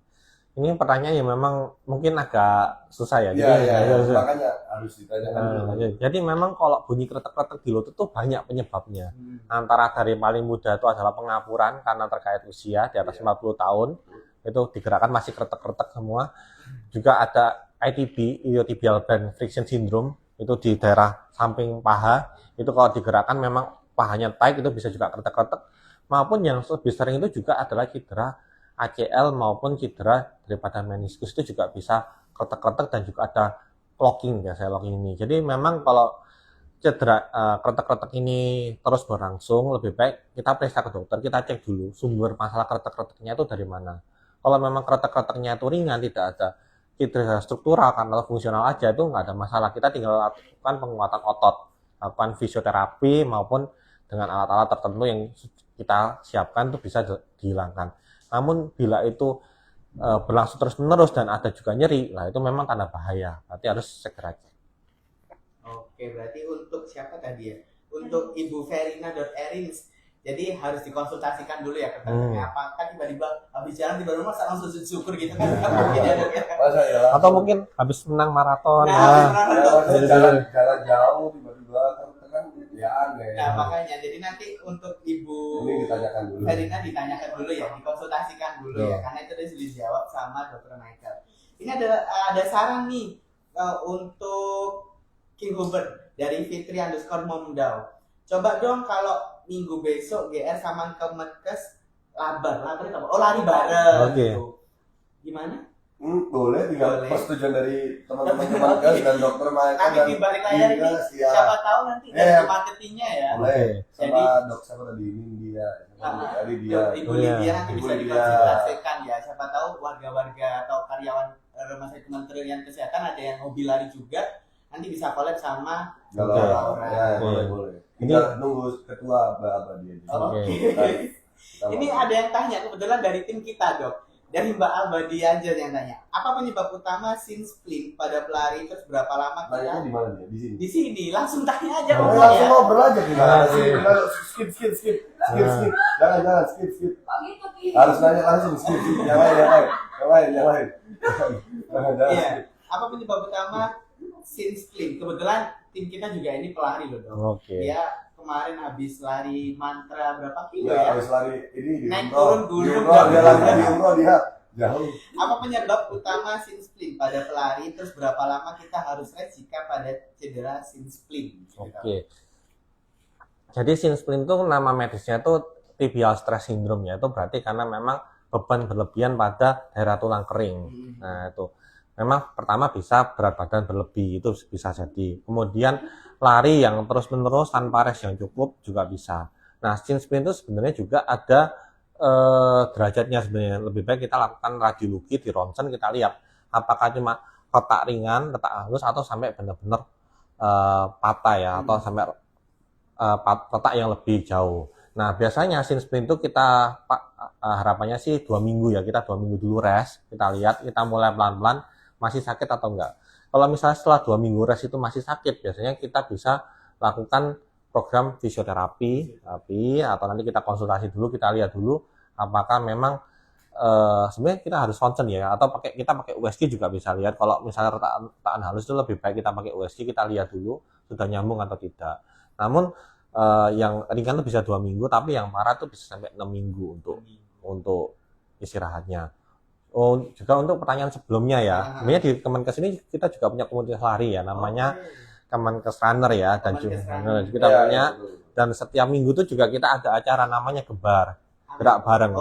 B: Ini pertanyaan yang memang mungkin agak susah ya.
C: Iya, makanya harus ditanyakan dulu.
B: Jadi memang kalau bunyi kretek-kretek di lutut itu banyak penyebabnya. Antara dari paling muda itu adalah pengapuran karena terkait usia di atas 40 tahun. Itu digerakkan masih kretek-kretek semua. Juga ada ITB, iliotibial band friction syndrome, itu di daerah samping paha. Itu kalau digerakkan memang pahanya tight, itu bisa juga kretek-kretek. Maupun yang lebih sering itu juga adalah cedera ACL maupun cedera daripada meniskus, itu juga bisa kretek-kretek dan juga ada locking ya, saya locking ini. Jadi memang kalau cedera kretek-kretek ini terus berlangsung, lebih baik kita periksa ke dokter, kita cek dulu sumber masalah kretek-kreteknya itu dari mana. Kalau memang kretek-kreteknya itu ringan, tidak ada cedera struktural karena fungsional aja, itu nggak ada masalah. Kita tinggal lakukan penguatan otot, lakukan fisioterapi maupun dengan alat-alat tertentu yang kita siapkan itu bisa dihilangkan. Namun bila itu berlangsung terus-menerus dan ada juga nyeri, lah itu memang tanda bahaya. Berarti harus segera cek.
A: Oke, berarti untuk siapa tadi ya? Untuk Ibu Verina.erins. Jadi harus dikonsultasikan dulu ya ke dokternya. Apakah tiba-tiba habis jalan tiba-tiba langsung sujud syukur gitu kan? Mungkin ya dok ya.
C: Masa ya?
B: Atau mungkin habis menang maraton.
C: Jalan jauh tiba-tiba kan ya aneh.
A: Nah makanya, jadi nanti untuk Ibu
C: Ini ditanyakan dulu.
A: Verina ditanyakan dulu ya, dikonsultasikan dulu ya, karena itu sudah dijawab sama Dr. Michael. Ini ada saran nih untuk King Hubert dari Fitri_Momdau. Coba dong kalau minggu besok GR sama Kemenkes lari apa? Oh lari bareng.
B: Oke.
A: Gimana?
C: Boleh, tinggal
A: Boleh.
C: persetujuan dari teman-teman dan dokter Michael
A: Nanti
C: dan
A: di balik layar ini
C: ya.
A: siapa tahu nanti dari marketingnya ya.
C: Boleh. Sama
A: Jadi-
C: dok siapa tadi dia.
A: Ah,
C: Tadi dia.
A: Ibu
B: Iya.
A: Lydia nanti
C: Ibu
A: bisa
C: Lydia.
A: dikonsultasikan ya. Siapa tahu warga-warga atau karyawan Rumah Sakit Kementerian Kesehatan ada yang hobi lari juga, nanti bisa collab sama
C: Kalau
A: Laura.
C: ya, boleh. Tinggal nunggu ketua apa dia.
A: Oke.
C: Kita
A: Ini
C: mau.
A: ada yang tanya kebetulan dari tim kita dok, dari Mbak Albadi aja yang tanya. Apa penyebab utama sin spleen pada pelari, terus berapa lama
C: Tanyanya
A: kita
C: di mana dia? Di sini.
A: di sini? Langsung tanya aja
C: Oh,
A: Mbak,
C: langsung
A: ya.
C: ngobrol aja kita.
B: Nah,
C: Skip. Jangan skip. Harus nanya langsung skip. Yang lain. Jangan.
A: Iya. Apa penyebab utama sin spleen? Kebetulan tim kita juga ini pelari loh dok.
B: Oke.
A: Dia kemarin habis lari mantra berapa kilo
C: Ya,
A: ya?
C: habis lari ini di
A: Naik
C: umroh.
A: turun gunung.
C: Di umroh, dia lagi di umroh dia jauh.
A: Apa penyebab utama sin spleen pada pelari? Terus berapa lama kita harus rest jika pada cedera sin spleen?
B: Oke. Jadi sin spleen itu nama medisnya itu tibial stress syndrome ya. Itu berarti karena memang beban berlebihan pada daerah tulang kering. Nah, itu memang pertama bisa berat badan berlebih, itu bisa jadi. Kemudian lari yang terus-menerus tanpa rest yang cukup juga bisa. Nah, sin spleen itu sebenarnya juga ada derajatnya sebenarnya. Lebih baik kita lakukan radiologi di ronsen, kita lihat apakah cuma retak ringan, retak halus atau sampai benar-benar patah ya, atau sampai retak yang lebih jauh. Nah, biasanya sin spleen itu kita harapannya sih 2 minggu ya, kita 2 minggu dulu rest, kita lihat, kita mulai pelan-pelan masih sakit atau enggak. Kalau misalnya setelah 2 minggu rest itu masih sakit, biasanya kita bisa lakukan program fisioterapi, atau nanti kita konsultasi dulu, kita lihat dulu apakah memang sebenarnya kita harus ronsen ya, atau kita pakai USG juga bisa lihat. Kalau misalnya retakan halus itu lebih baik kita pakai USG, kita lihat dulu sudah nyambung atau tidak. Namun yang ringan itu bisa 2 minggu, tapi yang parah itu bisa sampai 6 minggu untuk istirahatnya. Oh, juga untuk pertanyaan sebelumnya ya, sebenarnya di Kemenkes ini kita juga punya komunitas lari ya, namanya Kemenkes Runner ya, dan juga kita punya, dan setiap minggu itu juga kita ada acara namanya Gebar, gerak bareng.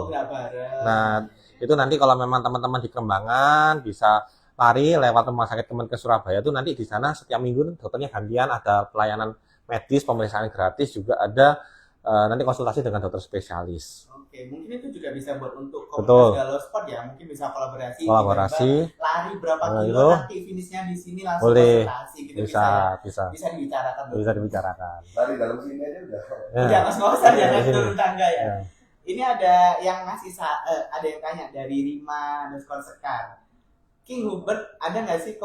B: Nah, itu nanti kalau memang teman-teman di Kembangan bisa lari lewat rumah sakit Kemenkes Surabaya, itu nanti di sana setiap minggu dokternya gantian, ada pelayanan medis, pemeriksaan gratis, juga ada nanti konsultasi dengan dokter spesialis.
A: Oke, mungkin itu juga bisa buat untuk
B: Betul.
A: komunitas Galau Sport ya, mungkin bisa kolaborasi.
B: Lari
A: berapa kilo
B: itu
A: nanti finishnya di sini langsung
B: boleh,
A: konsultasi gitu
B: bisa
A: dibicarakan.
B: Bisa dibicarakan.
C: Lari dalam sini aja udah.
A: Udah mas nggak usah jangan
B: sini.
A: turun tangga ya.
B: Ya.
A: Ini ada yang ngasih ada yang tanya dari Rima_Sekar. King Hubert, ada nggak sih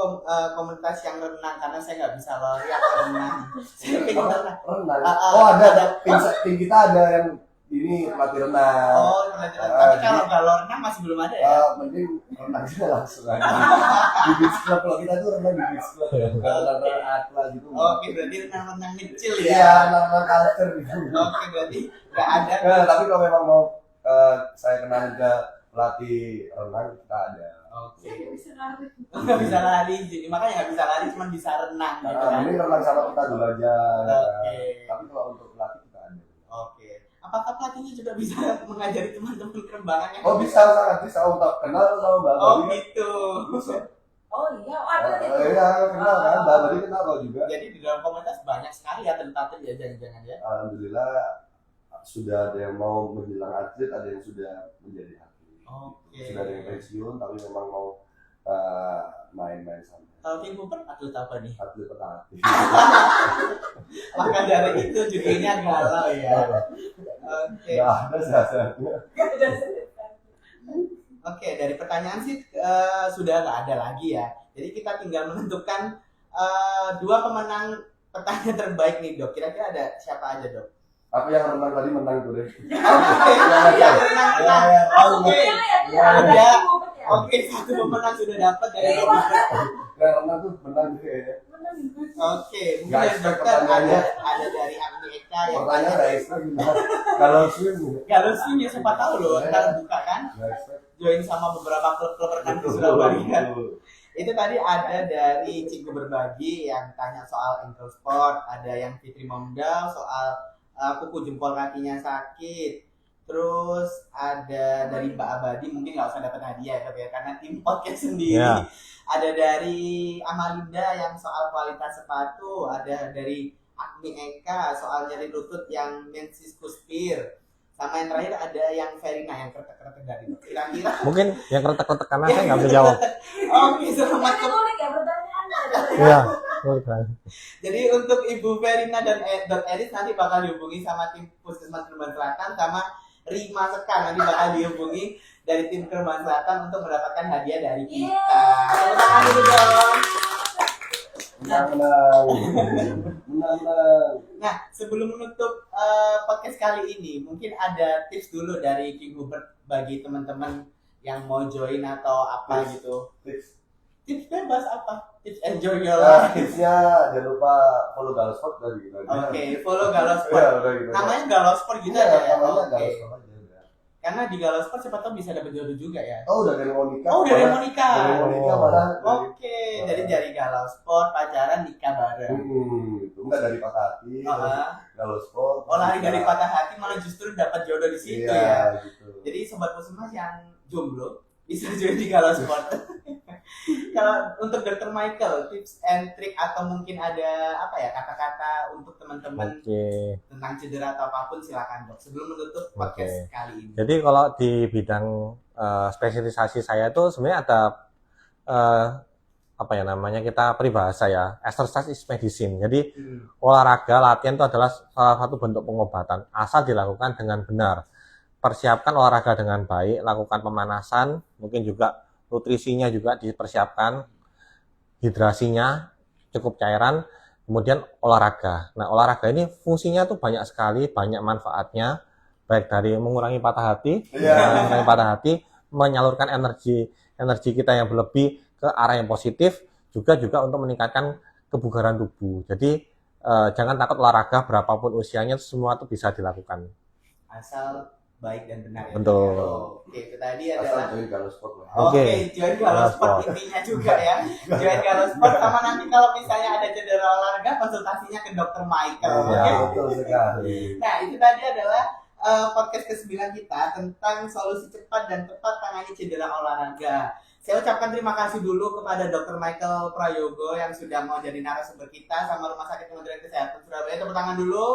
A: komunitas yang renang? Karena saya nggak bisa lari atau renang. Saya pengen renang.
C: Renang. Oh ada. Tim kita ada yang ini pelatih renang.
A: Oh, tapi kalau renang masih belum ada ya?
C: Mending renang aja langsung aja. Di beach club, kalau kita tuh renang di beach club. Renang atla gitu.
A: Oke, berarti renang kecil ya?
C: Iya, renang culture gitu.
A: Oke, berarti nggak ada.
C: Tapi kalau memang mau saya kenalin ke pelatih renang, kita ada.
A: Oke. Nggak bisa lari, jadi makanya nggak bisa lari, cuma bisa renang gitu kan?
C: Ini renang sama kita dulu aja.
A: Oke.
C: Tapi kalau untuk pelatih kita ada.
A: Oke. Apakah pelatihnya juga bisa mengajari teman-teman Kembangan yang
C: Oh bisa, sangat bisa. Untuk kenal sama Mbak
A: Oh
C: Badi.
A: gitu.
D: Oh iya, ada itu.
C: Iya, kenal kan. Mbak Badi kenal kok juga.
A: Jadi di dalam komunitas banyak sekali atlet-atlet ya, jangan-jangan ya.
C: Alhamdulillah sudah ada yang mau menjelang atlet, ada yang sudah menjadi atlet.
A: Oke.
C: Sudah ada yang pensiun, tapi memang mau main-main sama.
A: Kalau King Hubert atlet apa nih?
C: Atlet pelatih.
A: Maka dari itu judulnya galau ya. Oke.
C: Nggak ada sih.
A: Oke, dari pertanyaan sih sudah nggak ada lagi ya. Jadi kita tinggal menentukan 2 pemenang pertanyaan terbaik nih dok. Kira-kira ada siapa aja dok?
C: Apa yang renang tadi menang tuh deh.
A: Oke, yang renang. Oke, ada. Oke, 1 pemenang sudah dapat dari Dok.
C: Yang renang tuh menang deh.
A: Oke, mungkin
C: Nggak
A: dari
C: expect
A: dokter
C: pertanyaannya.
A: ada dari Agni Eka yang
C: Pertanyaan nggak expert gimana? Kalau swim
A: kalau swim ya siapa tahu loh, ntar buka kan,
C: nggak expert.
A: join sama beberapa klub-klub rekan di Surabaya. Itu tadi ada dari Cikgu Berbagi yang tanya soal ankle sport, ada yang Fitri Momdal soal kuku jempol kakinya sakit, terus ada dari Mbak Abadi, mungkin nggak usah dapat hadiah ya karena tim podcast sendiri.
B: Ya.
A: Ada dari Amalinda yang soal kualitas sepatu, ada dari Agni Eka soal nyeri lutut yang meniscus spear, sama yang terakhir ada yang Verina yang kretek-kretek dari itu. Kira-kira
B: Mungkin yang kretek-kretek karena saya nggak bisa jawab.
A: Oke, selamat
D: Unik ya pertanyaannya.
B: Iya.
A: Jadi untuk Ibu Verina dan Dr. Eris nanti bakal dihubungi sama tim Puskesmas Kerban Selatan, sama Rima Sekar nanti bakal dihubungi dari tim Kerban Selatan untuk mendapatkan hadiah dari kita. Tepuk tangan dulu dong.
C: Menang.
A: Nah, sebelum menutup podcast kali ini, mungkin ada tips dulu dari King Hubert bagi teman-teman yang mau join atau apa gitu. Tips bebas apa? Tips enjoy your life.
C: Tipsnya jangan lupa follow Galau Sport dan gitu aja.
A: Oke, follow Galau Sport.
C: Iya, udah gitu.
A: Namanya Galau Sport gitu
C: Iya,
A: aja ya.
C: namanya
A: Oke.
C: Galau Sport aja udah.
A: Karena di Galau Sport siapa tahu bisa dapat jodoh juga ya.
C: Oh, udah dari Monica.
A: Oh, dari Monica.
C: Dari Monica malah.
A: Oke, jadi dari Galau Sport pacaran nikah bareng.
C: Itu enggak dari Patah Hati. Galau Sport.
A: Oh, lari dari patah hati malah justru dapat jodoh di situ
C: iya,
A: ya.
C: gitu.
A: Jadi sobat Puskesmas yang jomblo bisa join di Galau Sport. Kalau untuk Dr. Michael, tips and trick atau mungkin ada apa ya kata-kata untuk teman-teman
B: Oke.
A: tentang cedera atau apapun silakan dok. Sebelum menutup podcast kali ini.
B: Jadi kalau di bidang spesialisasi saya itu sebenarnya ada apa ya namanya, kita peribahasa ya, exercise is medicine. Jadi olahraga, latihan itu adalah salah satu bentuk pengobatan asal dilakukan dengan benar. Persiapkan olahraga dengan baik, lakukan pemanasan, mungkin juga nutrisinya juga dipersiapkan, hidrasinya, cukup cairan, kemudian olahraga. Nah, olahraga ini fungsinya tuh banyak sekali, banyak manfaatnya, baik dari mengurangi patah hati, mengurangi patah hati, menyalurkan energi kita yang berlebih ke arah yang positif, juga untuk meningkatkan kebugaran tubuh. Jadi jangan takut olahraga, berapapun usianya semua itu bisa dilakukan.
A: Asal baik dan benar ya.
B: Betul.
A: Oke, itu tadi
C: Asal
A: adalah
C: join Galuh Sport lah.
A: Oke,
B: Oke.
A: join Galuh Sport intinya juga ya. Join Galuh Sport sama nanti kalau misalnya ada cedera olahraga konsultasinya ke Dr. Michael.
B: Ya.
A: Oke.
C: Betul sekali.
A: Nah, itu tadi adalah podcast ke-9 kita tentang solusi cepat dan tepat tangani cedera olahraga. Saya ucapkan terima kasih dulu kepada Dr. Michael Prayogo yang sudah mau jadi narasumber kita sama Rumah Sakit Kementerian Kesehatan Surabaya. Tepuk tangan dulu.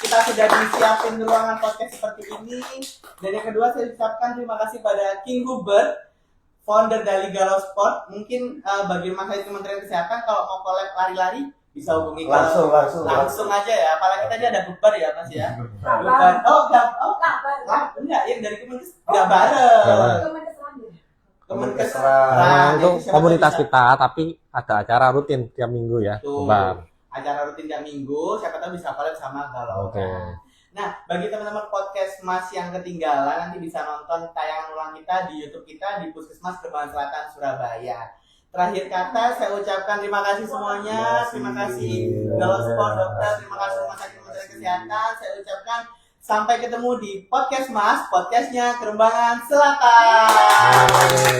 A: Kita sudah disiapin ruangan podcast seperti ini. Dan yang kedua saya ucapkan terima kasih pada King Hubert, founder dari Galuh Sport. Mungkin bagi Rumah Sakit Kementerian Kesehatan kalau mau collab lari-lari bisa hubungi langsung aja ya. Apalagi tadi ada bubar ya Mas ya. Bubar. Enggak, yang dari Kemenkes enggak bareng. Kemenkes
B: Itu komunitas kita, tapi ada acara rutin tiap minggu ya.
A: Tuh.
B: Bubar.
A: Acara rutin tiap minggu, siapa tahu bisa collab sama Galuh.
B: Oke.
A: Nah, bagi teman-teman podcast Mas yang ketinggalan nanti bisa nonton tayangan ulang kita di YouTube kita di Puskesmas Kembangan Selatan Surabaya. Terakhir kata saya ucapkan terima kasih semuanya, terima kasih Galuh Sport Dokter, terima kasih Rumah Sakit Kementerian Kesehatan. Saya ucapkan sampai ketemu di podcast Mas, podcastnya Kembangan Selatan.